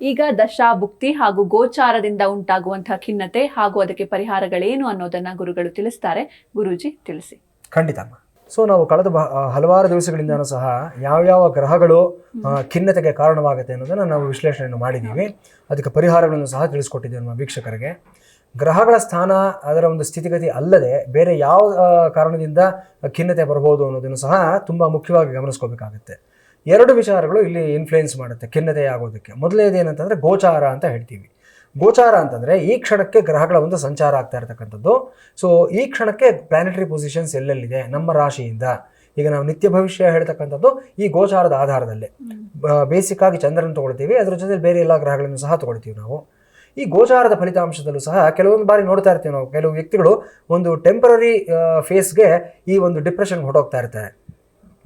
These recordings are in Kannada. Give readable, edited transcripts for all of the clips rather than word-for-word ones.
ಈಗ ದಶಾ ಭುಕ್ತಿ ಹಾಗೂ ಗೋಚಾರದಿಂದ ಉಂಟಾಗುವಂತಹ ಖಿನ್ನತೆ ಹಾಗೂ ಅದಕ್ಕೆ ಪರಿಹಾರಗಳೇನು ಅನ್ನೋದನ್ನ ಗುರುಗಳು ತಿಳಿಸ್ತಾರೆ. ಗುರೂಜಿ ತಿಳಿಸಿ. ಖಂಡಿತ. ಸೊ ನಾವು ಕಳೆದ ಹಲವಾರು ದಿವಸಗಳಿಂದನೂ ಸಹ ಯಾವ್ಯಾವ ಗ್ರಹಗಳು ಖಿನ್ನತೆಗೆ ಕಾರಣವಾಗುತ್ತೆ ಅನ್ನೋದನ್ನು ನಾವು ವಿಶ್ಲೇಷಣೆಯನ್ನು ಮಾಡಿದ್ದೀವಿ. ಅದಕ್ಕೆ ಪರಿಹಾರಗಳನ್ನು ಸಹ ತಿಳಿಸ್ಕೊಟ್ಟಿದ್ದೀವಿ ನಮ್ಮ ವೀಕ್ಷಕರಿಗೆ. ಗ್ರಹಗಳ ಸ್ಥಾನ, ಅದರ ಒಂದು ಸ್ಥಿತಿಗತಿ ಅಲ್ಲದೆ ಬೇರೆ ಯಾವ ಕಾರಣದಿಂದ ಖಿನ್ನತೆ ಬರ್ಬೋದು ಅನ್ನೋದನ್ನು ಸಹ ತುಂಬ ಮುಖ್ಯವಾಗಿ ಗಮನಿಸ್ಕೋಬೇಕಾಗುತ್ತೆ. ಎರಡು ವಿಚಾರಗಳು ಇಲ್ಲಿ ಇನ್ಫ್ಲುಯೆನ್ಸ್ ಮಾಡುತ್ತೆ ಖಿನ್ನತೆ ಆಗೋದಕ್ಕೆ. ಮೊದಲನೇದು ಏನಂತಂದರೆ ಗೋಚಾರ ಅಂತ ಹೇಳ್ತೀವಿ. ಗೋಚಾರ ಅಂತಂದರೆ ಈ ಕ್ಷಣಕ್ಕೆ ಗ್ರಹಗಳ ಒಂದು ಸಂಚಾರ ಆಗ್ತಾ ಇರತಕ್ಕಂಥದ್ದು. ಸೊ ಈ ಕ್ಷಣಕ್ಕೆ ಪ್ಲಾನೆಟರಿ ಪೊಸಿಷನ್ಸ್ ಎಲ್ಲೆಲ್ಲಿದೆ ನಮ್ಮ ರಾಶಿಯಿಂದ. ಈಗ ನಾವು ನಿತ್ಯ ಭವಿಷ್ಯ ಹೇಳ್ತಕ್ಕಂಥದ್ದು ಈ ಗೋಚಾರದ ಆಧಾರದಲ್ಲಿ. ಬೇಸಿಕ್ ಆಗಿ ಚಂದ್ರನ ತೊಗೊಳ್ತೀವಿ, ಅದರ ಜೊತೆ ಬೇರೆ ಎಲ್ಲ ಗ್ರಹಗಳನ್ನು ಸಹ ತೊಗೊಳ್ತೀವಿ ನಾವು. ಈ ಗೋಚಾರದ ಫಲಿತಾಂಶದಲ್ಲೂ ಸಹ ಕೆಲವೊಂದು ಬಾರಿ ನೋಡ್ತಾ ಇರ್ತೀವಿ ನಾವು, ಕೆಲವು ವ್ಯಕ್ತಿಗಳು ಒಂದು ಟೆಂಪರರಿ ಫೇಸ್ಗೆ ಈ ಒಂದು ಡಿಪ್ರೆಷನ್ಗೆ ಹೊರಟೋಗ್ತಾ ಇರ್ತಾರೆ.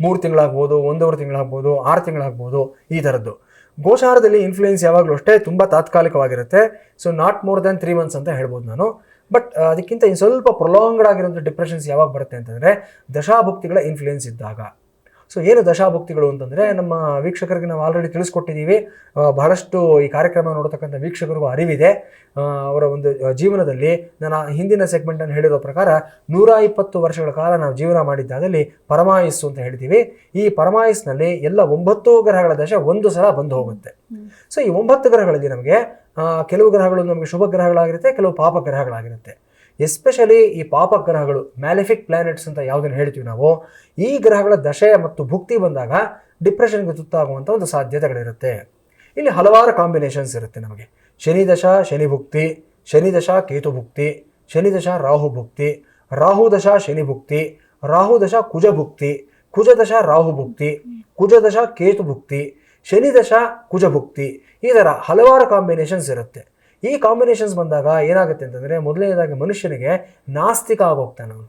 3 ತಿಂಗಳಾಗ್ಬೋದು, 1.5 ತಿಂಗಳಾಗ್ಬೋದು, 6 ತಿಂಗಳಾಗ್ಬೋದು, ಈ ಥರದ್ದು. ಗೋಚಾರದಲ್ಲಿ ಇನ್ಫ್ಲೂಯೆನ್ಸ್ ಯಾವಾಗಲೂ ಅಷ್ಟೇ ತುಂಬ ತಾತ್ಕಾಲಿಕವಾಗಿರುತ್ತೆ. So not more than 3 months ಅಂತ ಹೇಳ್ಬೋದು ನಾನು. ಬಟ್ ಅದಕ್ಕಿಂತ ಇನ್ನು ಸ್ವಲ್ಪ ಪ್ರೊಲಾಂಗ್ಡ್ ಆಗಿರೋಂಥ ಡಿಪ್ರೆಷನ್ಸ್ ಯಾವಾಗ ಬರುತ್ತೆ ಅಂತಂದರೆ ದಶಾಭುಕ್ತಿಗಳ ಇನ್ಫ್ಲೂಯೆನ್ಸ್ ಇದ್ದಾಗ. ಸೊ ಏನು ದಶಾಭುಕ್ತಿಗಳು ಅಂತಂದರೆ ನಮ್ಮ ವೀಕ್ಷಕರಿಗೆ ನಾವು ಆಲ್ರೆಡಿ ತಿಳಿಸ್ಕೊಟ್ಟಿದ್ದೀವಿ. ಬಹಳಷ್ಟು ಈ ಕಾರ್ಯಕ್ರಮ ನೋಡ್ತಕ್ಕಂಥ ವೀಕ್ಷಕರಿಗೂ ಅರಿವಿದೆ. ಅವರ ಒಂದು ಜೀವನದಲ್ಲಿ ನಾನು ಹಿಂದಿನ ಸೆಗ್ಮೆಂಟನ್ನು ಹೇಳಿರೋ ಪ್ರಕಾರ 120 ವರ್ಷಗಳ ಕಾಲ ನಾವು ಜೀವನ ಮಾಡಿದ್ದಾದಲ್ಲಿ ಪರಮಾಯಸ್ಸು ಅಂತ ಹೇಳ್ತೀವಿ. ಈ ಪರಮಾಯಸ್ಸಿನಲ್ಲಿ ಎಲ್ಲ 9 ಗ್ರಹಗಳ ದಶೆ ಒಂದು ಸಲ ಬಂದು ಹೋಗುತ್ತೆ. ಸೊ ಈ 9 ಗ್ರಹಗಳಲ್ಲಿ ನಮಗೆ ಕೆಲವು ಗ್ರಹಗಳು ನಮಗೆ ಶುಭ ಗ್ರಹಗಳಾಗಿರುತ್ತೆ, ಕೆಲವು ಪಾಪ ಗ್ರಹಗಳಾಗಿರುತ್ತೆ. ಎಸ್ಪೆಷಲಿ ಈ ಪಾಪ ಗ್ರಹಗಳು, ಮ್ಯಾಲಿಫಿಕ್ ಪ್ಲಾನೆಟ್ಸ್ ಅಂತ ಯಾವುದನ್ನು ಹೇಳ್ತೀವಿ ನಾವು, ಈ ಗ್ರಹಗಳ ದಶೆ ಮತ್ತು ಭುಕ್ತಿ ಬಂದಾಗ ಡಿಪ್ರೆಷನ್ಗೆ ತುತ್ತಾಗುವಂಥ ಒಂದು ಸಾಧ್ಯತೆಗಳಿರುತ್ತೆ. ಇಲ್ಲಿ ಹಲವಾರು ಕಾಂಬಿನೇಷನ್ಸ್ ಇರುತ್ತೆ ನಮಗೆ. ಶನಿ ದಶಾ ಶನಿ ಭುಕ್ತಿ, ಶನಿ ದಶಾ ಕೇತು ಭುಕ್ತಿ, ಶನಿ ದಶಾ ರಾಹು ಭುಕ್ತಿ, ರಾಹು ದಶಾ ಶನಿ ಭುಕ್ತಿ, ರಾಹು ದಶಾ ಕುಜ ಭುಕ್ತಿ, ಕುಜ ದಶಾ ರಾಹು ಭುಕ್ತಿ, ಕುಜ ದಶಾ ಕೇತು ಭುಕ್ತಿ, ಶನಿ ದಶಾ ಕುಜ ಭುಕ್ತಿ. ಈ ಥರ ಹಲವಾರು ಕಾಂಬಿನೇಷನ್ಸ್ ಇರುತ್ತೆ. ಈ ಕಾಂಬಿನೇಷನ್ಸ್ ಬಂದಾಗ ಏನಾಗುತ್ತೆ ಅಂತಂದರೆ, ಮೊದಲನೇದಾಗಿ ಮನುಷ್ಯನಿಗೆ ನಾಸ್ತಿಕ ಆಗೋಗ್ತಾನೆ ಅವನು.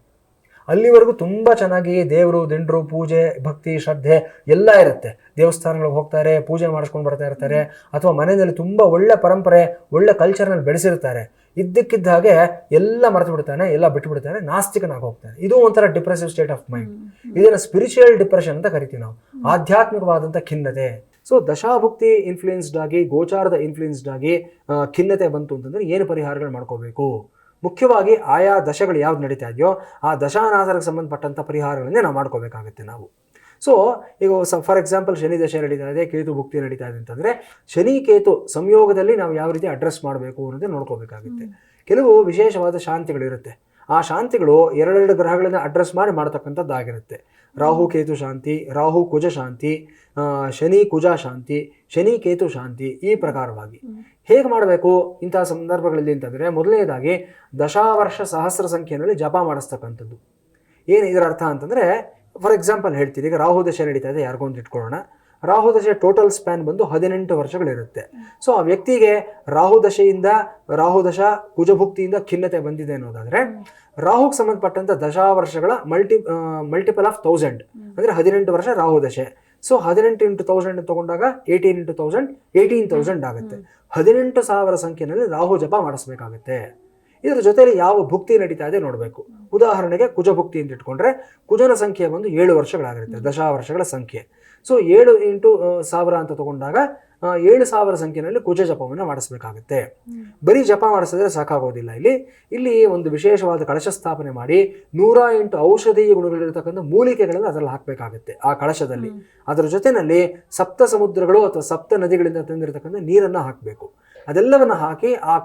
ಅಲ್ಲಿವರೆಗೂ ತುಂಬ ಚೆನ್ನಾಗಿ ದೇವರು ದಿಂಡ್ರು, ಪೂಜೆ, ಭಕ್ತಿ, ಶ್ರದ್ಧೆ ಎಲ್ಲ ಇರುತ್ತೆ. ದೇವಸ್ಥಾನಗಳಿಗೆ ಹೋಗ್ತಾರೆ, ಪೂಜೆ ಮಾಡಿಸ್ಕೊಂಡು ಬರ್ತಾ ಇರ್ತಾರೆ, ಅಥವಾ ಮನೆಯಲ್ಲಿ ತುಂಬ ಒಳ್ಳೆ ಪರಂಪರೆ, ಒಳ್ಳೆ ಕಲ್ಚರ್ನಲ್ಲಿ ಬೆಳೆಸಿರ್ತಾರೆ. ಇದ್ದಕ್ಕಿದ್ದ ಹಾಗೆ ಎಲ್ಲ ಮರೆತು ಬಿಡ್ತಾನೆ, ಎಲ್ಲ ಬಿಟ್ಟುಬಿಡ್ತಾನೆ, ನಾಸ್ತಿಕನಾಗಿ ಹೋಗ್ತಾನೆ. ಇದು ಒಂಥರ ಡಿಪ್ರೆಸಿವ್ ಸ್ಟೇಟ್ ಆಫ್ ಮೈಂಡ್. ಇದನ್ನು ಸ್ಪಿರಿಚುವಲ್ ಡಿಪ್ರೆಷನ್ ಅಂತ ಕರಿತೀವಿ ನಾವು, ಆಧ್ಯಾತ್ಮಿಕವಾದಂಥ ಖಿನ್ನತೆ. ಸೊ ದಶಾಭುಕ್ತಿ ಇನ್ಫ್ಲೂಯೆನ್ಸ್ಡ್ ಆಗಿ, ಗೋಚಾರದ ಇನ್ಫ್ಲೂಯೆನ್ಸ್ಡ್ ಆಗಿ ಖಿನ್ನತೆ ಬಂತು ಅಂತಂದರೆ ಏನು ಪರಿಹಾರಗಳು ಮಾಡ್ಕೋಬೇಕು? ಮುಖ್ಯವಾಗಿ ಆಯಾ ದಶಗಳು ಯಾವ್ದು ನಡೀತಾ ಇದೆಯೋ ಆ ದಶಾನಾಥರಿಗೆ ಸಂಬಂಧಪಟ್ಟಂಥ ಪರಿಹಾರಗಳನ್ನೇ ನಾವು ಮಾಡ್ಕೋಬೇಕಾಗುತ್ತೆ ನಾವು. ಸೊ ಈಗ ಫಾರ್ ಎಕ್ಸಾಂಪಲ್ ಶನಿ ದಶೆ ನಡೀತಾ ಇದೆ, ಕೇತು ಭುಕ್ತಿ ನಡೀತಾ ಇದೆ ಅಂತಂದರೆ ಶನಿ ಕೇತು ಸಂಯೋಗದಲ್ಲಿ ನಾವು ಯಾವ ರೀತಿ ಅಡ್ರೆಸ್ ಮಾಡಬೇಕು ಅನ್ನೋದೇ ನೋಡ್ಕೋಬೇಕಾಗುತ್ತೆ. ಕೆಲವು ವಿಶೇಷವಾದ ಶಾಂತಿಗಳಿರುತ್ತೆ. ಆ ಶಾಂತಿಗಳು 2 ಗ್ರಹಗಳನ್ನು ಅಡ್ರೆಸ್ ಮಾಡಿ ಮಾಡ್ತಕ್ಕಂಥದ್ದಾಗಿರುತ್ತೆ. ರಾಹು ಕೇತು ಶಾಂತಿ, ರಾಹು ಕುಜ ಶಾಂತಿ, ಶನಿ ಕುಜ ಶಾಂತಿ, ಶನಿ ಕೇತು ಶಾಂತಿ, ಈ ಪ್ರಕಾರವಾಗಿ ಹೇಗೆ ಮಾಡಬೇಕು ಇಂತಹ ಸಂದರ್ಭಗಳಲ್ಲಿ ಅಂತಂದರೆ, ಮೊದಲನೇದಾಗಿ ದಶಾವರ್ಷ ಸಹಸ್ರ ಸಂಖ್ಯೆಯಲ್ಲಿ ಜಪ ಮಾಡಿಸ್ತಕ್ಕಂಥದ್ದು. ಏನು ಇದರ ಅರ್ಥ ಅಂತಂದರೆ, ಫಾರ್ ಎಕ್ಸಾಂಪಲ್ ಹೇಳ್ತೀನಿ, ಈಗ ರಾಹು ದಶೆ ನಡೀತಾ ಇದೆ, ಯಾರಿಗೊಂದು ಇಟ್ಕೊಳ್ಳೋಣ. ರಾಹು ದಶೆ ಟೋಟಲ್ ಸ್ಪ್ಯಾನ್ ಬಂದು 18 ವರ್ಷಗಳಿರುತ್ತೆ. ಸೊ ಆ ವ್ಯಕ್ತಿಗೆ ರಾಹು ದಶೆಯಿಂದ, ರಾಹು ದಶಾ ಕುಜಭುಕ್ತಿಯಿಂದ ಖಿನ್ನತೆ ಬಂದಿದೆ ಅನ್ನೋದಾದರೆ, ರಾಹುಗೆ ಸಂಬಂಧಪಟ್ಟಂಥ ದಶಾವರ್ಷಗಳ ಮಲ್ಟಿಪಲ್ ಆಫ್ 1000 ಅಂದರೆ 18 ವರ್ಷ ರಾಹು ದಶೆ. ಸೊ 18 into 1000 ತಗೊಂಡಾಗ 18 into 1000 18,000 ಆಗುತ್ತೆ. 18,000 ಸಂಖ್ಯೆಯಲ್ಲಿ ರಾಹು ಜಪ ಮಾಡಿಸ್ಬೇಕಾಗುತ್ತೆ. ಇದರ ಜೊತೆಯಲ್ಲಿ ಯಾವ ಭುಕ್ತಿ ನಡೀತಾ ಇದೆ ನೋಡಬೇಕು. ಉದಾಹರಣೆಗೆ ಕುಜ ಭುಕ್ತಿ ಅಂತ ಇಟ್ಕೊಂಡ್ರೆ ಕುಜನ ಸಂಖ್ಯೆ ಬಂದು 7 ವರ್ಷಗಳಾಗಿರುತ್ತೆ, ದಶಾವರ್ಷಗಳ ಸಂಖ್ಯೆ. ಸೊ 7 into 1000 ಅಂತ ತಗೊಂಡಾಗ 7,000 ಸಂಖ್ಯೆಯಲ್ಲಿ ಕುಜ ಜಪವನ್ನು ಮಾಡಿಸ್ಬೇಕಾಗುತ್ತೆ. ಬರೀ ಜಪ ಮಾಡಿಸಿದ್ರೆ ಸಾಕಾಗೋದಿಲ್ಲ. ಇಲ್ಲಿ ಒಂದು ವಿಶೇಷವಾದ ಕಳಶ ಸ್ಥಾಪನೆ ಮಾಡಿ 108 ಔಷಧೀಯ ಗುಣಗಳಿರತಕ್ಕಂಥ ಮೂಲಿಕೆಗಳನ್ನು ಅದರಲ್ಲಿ ಹಾಕಬೇಕಾಗುತ್ತೆ ಆ ಕಳಶದಲ್ಲಿ. ಅದರ ಜೊತೆಯಲ್ಲಿ ಸಪ್ತ ಸಮುದ್ರಗಳು ಅಥವಾ ಸಪ್ತ ನದಿಗಳಿಂದ ತಂದಿರತಕ್ಕಂಥ ನೀರನ್ನು ಹಾಕಬೇಕು. ಅದೆಲ್ಲವನ್ನು ಹಾಕಿ ಆ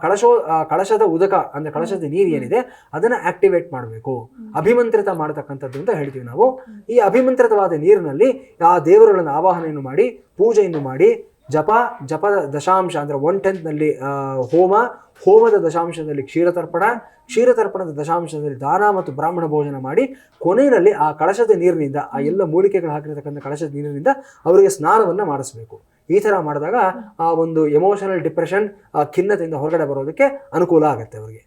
ಕಳಶದ ಉದಕ ಅಂದರೆ ಕಳಶದ ನೀರು ಏನಿದೆ ಅದನ್ನು ಆಕ್ಟಿವೇಟ್ ಮಾಡಬೇಕು. ಅಭಿಮಂತ್ರಿತ ಮಾಡತಕ್ಕಂಥದ್ದು ಅಂತ ಹೇಳ್ತೀವಿ ನಾವು. ಈ ಅಭಿಮಂತ್ರಿತವಾದ ನೀರಿನಲ್ಲಿ ಆ ದೇವರುಗಳನ್ನು ಆವಾಹನೆಯನ್ನು ಮಾಡಿ, ಪೂಜೆಯನ್ನು ಮಾಡಿ, ಜಪದ ದಶಾಂಶ ಅಂದರೆ 1/10ನಲ್ಲಿ ಹೋಮದ ದಶಾಂಶದಲ್ಲಿ ಕ್ಷೀರತರ್ಪಣದ ದಶಾಂಶದಲ್ಲಿ ದಾನ ಮತ್ತು ಬ್ರಾಹ್ಮಣ ಭೋಜನ ಮಾಡಿ, ಕೊನೆಯಲ್ಲಿ ಆ ಕಳಶದ ನೀರಿನಿಂದ, ಆ ಎಲ್ಲ ಮೂಲಿಕೆಗಳು ಹಾಕಿರತಕ್ಕಂಥ ಕಳಶದ ನೀರಿನಿಂದ ಅವರಿಗೆ ಸ್ನಾನವನ್ನು ಮಾಡಿಸ್ಬೇಕು. ಈ ಥರ ಮಾಡಿದಾಗ ಆ ಒಂದು ಎಮೋಷನಲ್ ಡಿಪ್ರೆಷನ್, ಆ ಖಿನ್ನತೆಯಿಂದ ಹೊರಗಡೆ ಬರೋದಕ್ಕೆ ಅನುಕೂಲ ಆಗುತ್ತೆ ಅವರಿಗೆ.